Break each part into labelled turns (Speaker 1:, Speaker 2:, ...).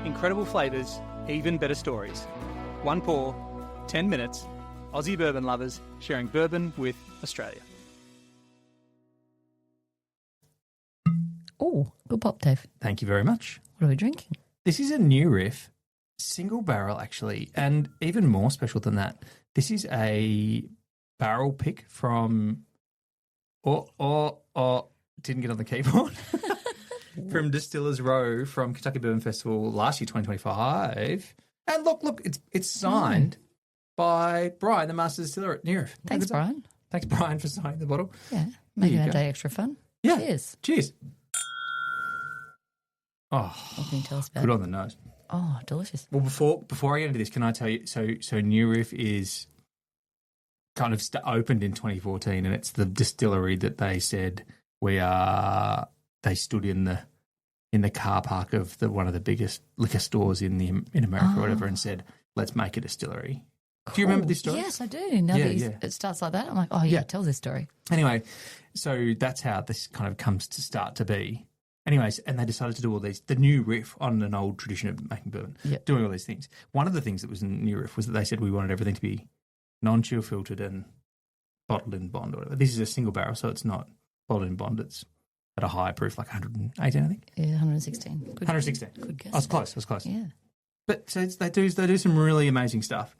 Speaker 1: Incredible flavours, even better stories. One pour, 10 minutes. Aussie bourbon lovers sharing bourbon with Australia.
Speaker 2: Oh, good pop, Dave.
Speaker 3: Thank you very much.
Speaker 2: What are we drinking?
Speaker 3: This is a new Riff Single Barrel, actually, and even more special than that, this is a barrel pick from didn't get on the keyboard. From Distillers Row from Kentucky Bourbon Festival last year, 2025. And look, it's signed by Brian, the Master Distiller at Riff.
Speaker 2: Thanks, Brian.
Speaker 3: Thanks, Brian, for signing the bottle.
Speaker 2: Yeah, making our day extra fun.
Speaker 3: Yeah.
Speaker 2: Cheers.
Speaker 3: Oh,
Speaker 2: What can you tell us about?
Speaker 3: good on the nose.
Speaker 2: Oh, delicious.
Speaker 3: Well, before I get into this, can I tell you? So New Riff is kind of opened in 2014, and it's the distillery that they said they stood in the car park of one of the biggest liquor stores in America or whatever, and said, "Let's make a distillery."
Speaker 2: Cool.
Speaker 3: Do you remember this story?
Speaker 2: Yes, I do. Now that it starts like that, I'm like, oh yeah, tell this story.
Speaker 3: Anyway, so that's how this kind of comes to start to be. Anyways, and they decided to do all the new Riff on an old tradition of making bourbon, doing all these things. One of the things that was in New Riff was that they said we wanted everything to be non-chill filtered and bottled in bond or whatever. This is a single barrel, so it's not bottled in bond. It's at a higher proof, like 118, I think.
Speaker 2: Yeah, 116. Good
Speaker 3: 116.
Speaker 2: Good guess.
Speaker 3: I was close.
Speaker 2: Yeah.
Speaker 3: But so they do some really amazing stuff.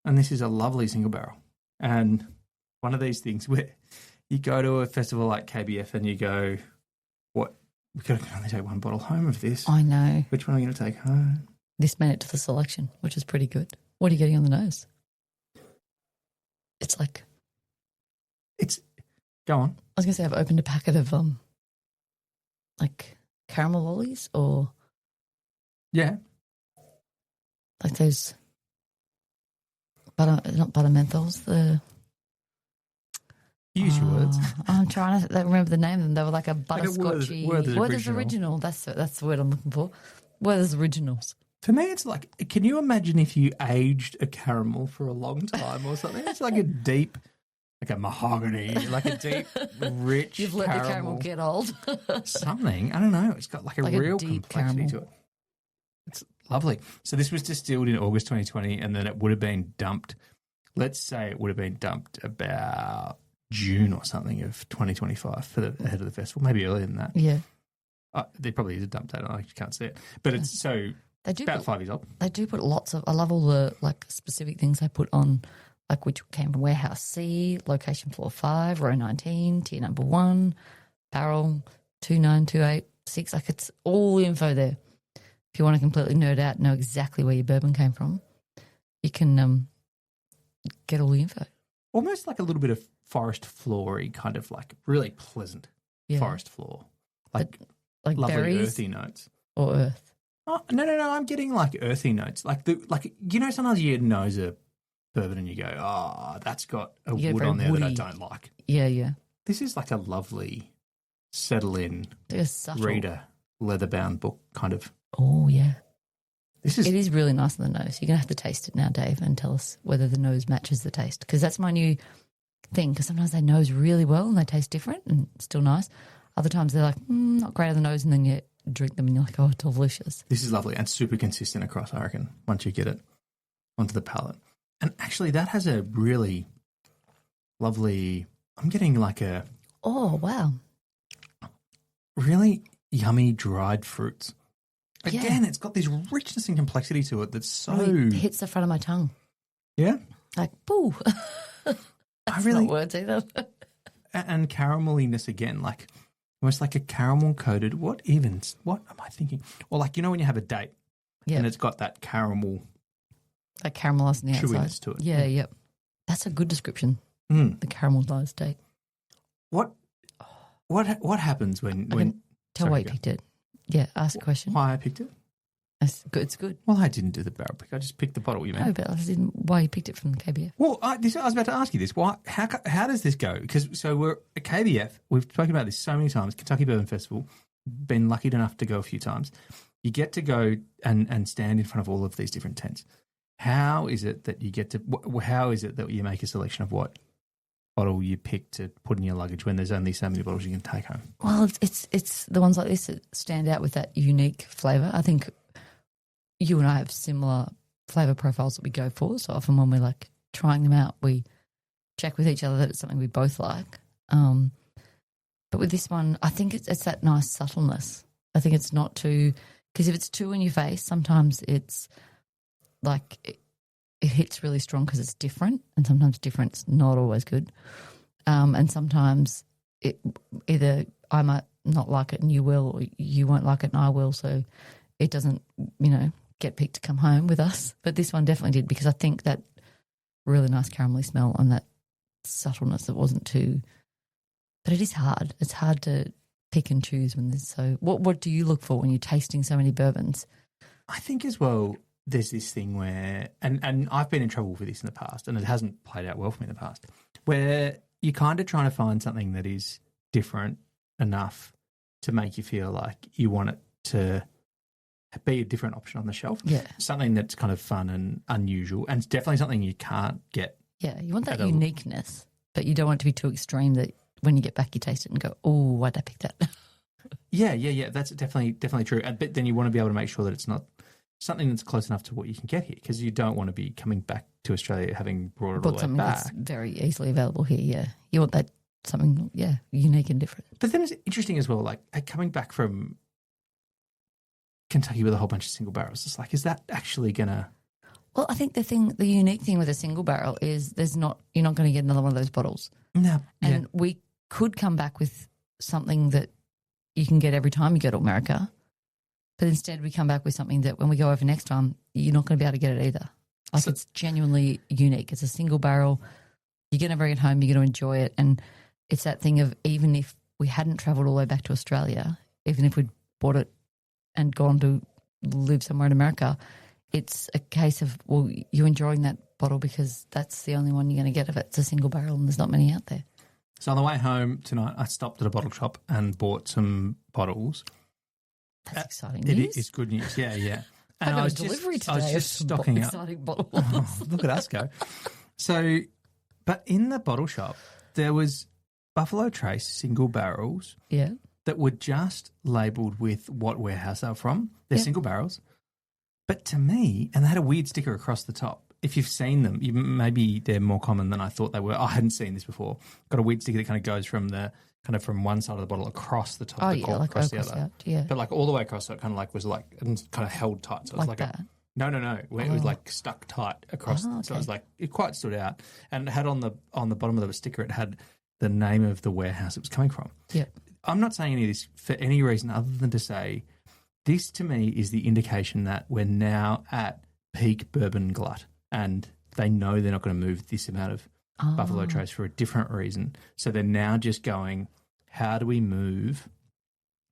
Speaker 3: And this is a lovely single barrel. And one of these things where you go to a festival like KBF and you go, what? We could only take one bottle home of this.
Speaker 2: I know.
Speaker 3: Which one are we going to take home?
Speaker 2: This made it to the selection, which is pretty good. What are you getting on the nose? It's like...
Speaker 3: Go on.
Speaker 2: I was going to say I've opened a packet of like caramel lollies or...
Speaker 3: Yeah.
Speaker 2: Like those... not butter menthols, the...
Speaker 3: Use your words.
Speaker 2: I'm trying to remember the name of them. They were like a butterscotchy...
Speaker 3: Werther's
Speaker 2: Original. That's the word I'm looking for. Werther's Originals.
Speaker 3: For me, it's like, can you imagine if you aged a caramel for a long time or something? It's like a deep, like a mahogany, like a deep, rich
Speaker 2: You've let the caramel get old.
Speaker 3: Something. I don't know. It's got like a real complexity to it. It's lovely. So this was distilled in August 2020, and then it would have been dumped. Let's say it would have been dumped about June or something of 2025 for the ahead of the festival, maybe earlier than that.
Speaker 2: Yeah.
Speaker 3: There probably is a dump date. I can't see it. But it's about 5 years old.
Speaker 2: They do put lots of, I love all the like specific things they put on, like which came from warehouse C, location floor 5, row 19, tier number 1, barrel 29286. Like it's all the info there. If you want to completely nerd out, know exactly where your bourbon came from, you can get all the info.
Speaker 3: Almost like a little bit of forest flory, kind of like really pleasant forest floor. Like lovely
Speaker 2: berries
Speaker 3: earthy notes.
Speaker 2: Or earth.
Speaker 3: Oh, no, I'm getting like earthy notes. Like sometimes you nose a bourbon and you go, oh, that's got a wood on there that I don't like.
Speaker 2: Yeah.
Speaker 3: This is like a lovely settle-in reader leather-bound book kind of.
Speaker 2: Oh, yeah.
Speaker 3: It
Speaker 2: is really nice on the nose. You're going to have to taste it now, Dave, and tell us whether the nose matches the taste, because that's my new thing, because sometimes they nose really well and they taste different and still nice. Other times they're like, not great on the nose, and then you drink them and you're like, oh, delicious.
Speaker 3: This is lovely and super consistent across, I reckon, once you get it onto the palate. And actually that has a really lovely, I'm getting like a...
Speaker 2: Oh, wow.
Speaker 3: Really yummy dried fruits. Again, it's got this richness and complexity to it that's so...
Speaker 2: Really hits the front of my tongue.
Speaker 3: Yeah?
Speaker 2: Like, boo. That's not words either.
Speaker 3: And carameliness again, like almost like a caramel coated. What am I thinking? Or like, when you have a date and it's got that caramel...
Speaker 2: Like caramelised on the
Speaker 3: chewiness
Speaker 2: outside.
Speaker 3: to it.
Speaker 2: Yeah. That's a good description. The caramelised date.
Speaker 3: What happens when
Speaker 2: tell why you picked it. Yeah, ask a question.
Speaker 3: Why I picked it?
Speaker 2: It's good.
Speaker 3: Well, I didn't do the barrel pick. I just picked the bottle, you mean?
Speaker 2: No, but why you picked it from the KBF.
Speaker 3: Well, I was about to ask you this. How does this go? Because we're at KBF. We've spoken about this so many times. Kentucky Bourbon Festival. Been lucky enough to go a few times. You get to go and stand in front of all of these different tents. How is it that you make a selection of what bottle you pick to put in your luggage when there's only so many bottles you can take home?
Speaker 2: Well, it's the ones like this that stand out with that unique flavour. I think you and I have similar flavour profiles that we go for. So often when we're like trying them out, we check with each other that it's something we both like. But with this one, I think it's that nice subtleness. I think it's not too, because if it's too in your face, sometimes it's like it hits really strong because it's different, and sometimes different's not always good. And sometimes either I might not like it and you will, or you won't like it and I will, so it doesn't, get picked to come home with us. But this one definitely did, because I think that really nice caramelly smell and that subtleness that wasn't too. But it is hard. It's hard to pick and choose when there's so. What do you look for when you're tasting so many bourbons?
Speaker 3: I think as well, there's this thing where, and I've been in trouble with this in the past, and it hasn't played out well for me in the past, where you're kind of trying to find something that is different enough to make you feel like you want it to be a different option on the shelf.
Speaker 2: Yeah.
Speaker 3: Something that's kind of fun and unusual, and it's definitely something you can't get.
Speaker 2: Yeah, you want that uniqueness, but you don't want it to be too extreme that when you get back you taste it and go, oh, why'd I pick that?
Speaker 3: Yeah. That's definitely true. But then you want to be able to make sure that it's not something that's close enough to what you can get here, because you don't want to be coming back to Australia having brought it all the way
Speaker 2: something
Speaker 3: back.
Speaker 2: That's very easily available here, yeah. You want that something, unique and different.
Speaker 3: But then it's interesting as well, like coming back from Kentucky with a whole bunch of single barrels, it's like, is that actually going to...
Speaker 2: Well, I think the unique thing with a single barrel is you're not going to get another one of those bottles.
Speaker 3: No.
Speaker 2: And we could come back with something that you can get every time you go to America, but instead we come back with something that when we go over next time, you're not going to be able to get it either. Like, it's genuinely unique. It's a single barrel. You're going to bring it home. You're going to enjoy it. And it's that thing of, even if we hadn't travelled all the way back to Australia, even if we'd bought it and gone to live somewhere in America, it's a case of, well, you're enjoying that bottle because that's the only one you're going to get of it. It's a single barrel and there's not many out there.
Speaker 3: So on the way home tonight, I stopped at a bottle shop and bought some bottles.
Speaker 2: That's exciting news.
Speaker 3: It is good news, yeah.
Speaker 2: And I was just
Speaker 3: stocking up.
Speaker 2: Exciting bottles.
Speaker 3: Oh, look at us go. So, but in the bottle shop, there was Buffalo Trace single barrels that were just labelled with what warehouse they're from. They're single barrels. But to me, and they had a weird sticker across the top. If you've seen them, maybe they're more common than I thought they were. I hadn't seen this before. Got a weird sticker that kind of goes from one side of the bottle across the top of the cork,
Speaker 2: like
Speaker 3: across the other.
Speaker 2: Out,
Speaker 3: But like all the way across, so it kind of like was like and kind of held tight. So it was like
Speaker 2: that.
Speaker 3: No. Where it was like stuck tight across.
Speaker 2: Oh, okay.
Speaker 3: So it was like, it quite stood out. And it had on the bottom of the sticker, it had the name of the warehouse it was coming from.
Speaker 2: Yeah.
Speaker 3: I'm not saying any of this for any reason other than to say this to me is the indication that we're now at peak bourbon glut, and they know they're not going to move this amount of Buffalo Trace for a different reason. So they're now just going, how do we move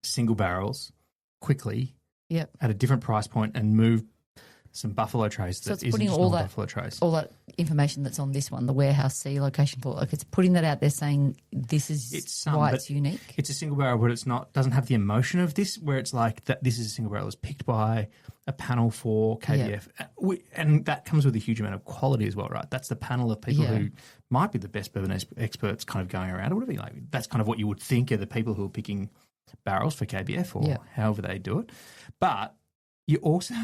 Speaker 3: single barrels quickly at a different price point and move some Buffalo Trace that isn't just normal Buffalo Trace?
Speaker 2: All that information that's on this one, the warehouse C location for, like, it's putting that out there saying this is why it's unique.
Speaker 3: It's a single barrel, but it's not, doesn't have the emotion of this, where it's like that this is a single barrel that's picked by a panel for KBF. Yeah. And that comes with a huge amount of quality as well, right? That's the panel of people who might be the best bourbon experts kind of going around, or whatever. Like, that's kind of what you would think are the people who are picking barrels for KBF or however they do it. But you also...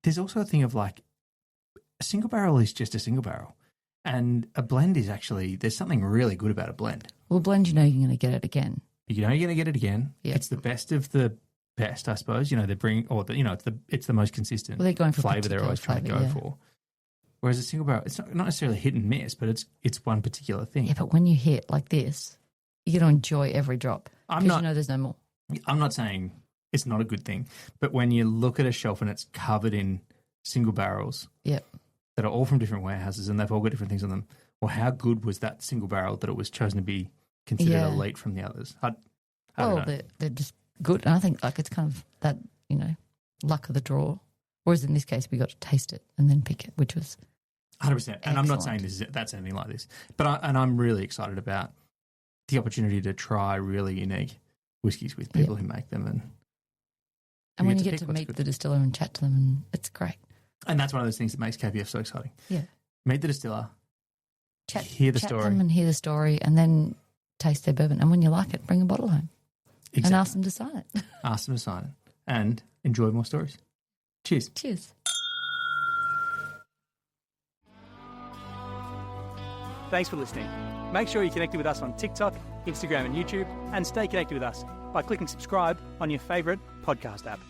Speaker 3: There's also a thing of like, a single barrel is just a single barrel, and a blend is actually, there's something really good about a blend.
Speaker 2: Well, blend, you're going to get it again.
Speaker 3: You're going to get it again.
Speaker 2: Yep.
Speaker 3: It's the best of the best, I suppose. They bring, it's the most consistent
Speaker 2: they're going for
Speaker 3: flavour they're always trying to go for. Whereas a single barrel, it's not necessarily hit and miss, but it's one particular thing.
Speaker 2: Yeah, but when you hit like this, you're going to enjoy every drop because there's no more.
Speaker 3: I'm not saying it's not a good thing, but when you look at a shelf and it's covered in single barrels that are all from different warehouses and they've all got different things on them, well, how good was that single barrel that it was chosen to be considered elite from the others? I don't know.
Speaker 2: They're just good. And I think like it's kind of that, luck of the draw. Whereas in this case, we got to taste it and then pick it, which was
Speaker 3: 100%.
Speaker 2: Excellent.
Speaker 3: And I'm not saying that's anything like this, but I'm really excited about the opportunity to try really unique whiskies with people who make them. And
Speaker 2: when you get to meet the distiller and chat to them, and it's great.
Speaker 3: And that's one of those things that makes KBF so exciting.
Speaker 2: Yeah.
Speaker 3: Meet the distiller,
Speaker 2: hear the story, and then taste their bourbon. And when you like it, bring a bottle home. Exactly. And ask them to sign it.
Speaker 3: And enjoy more stories. Cheers.
Speaker 2: Cheers.
Speaker 1: Thanks for listening. Make sure you're connected with us on TikTok, Instagram and YouTube, and stay connected with us by clicking subscribe on your favourite podcast app.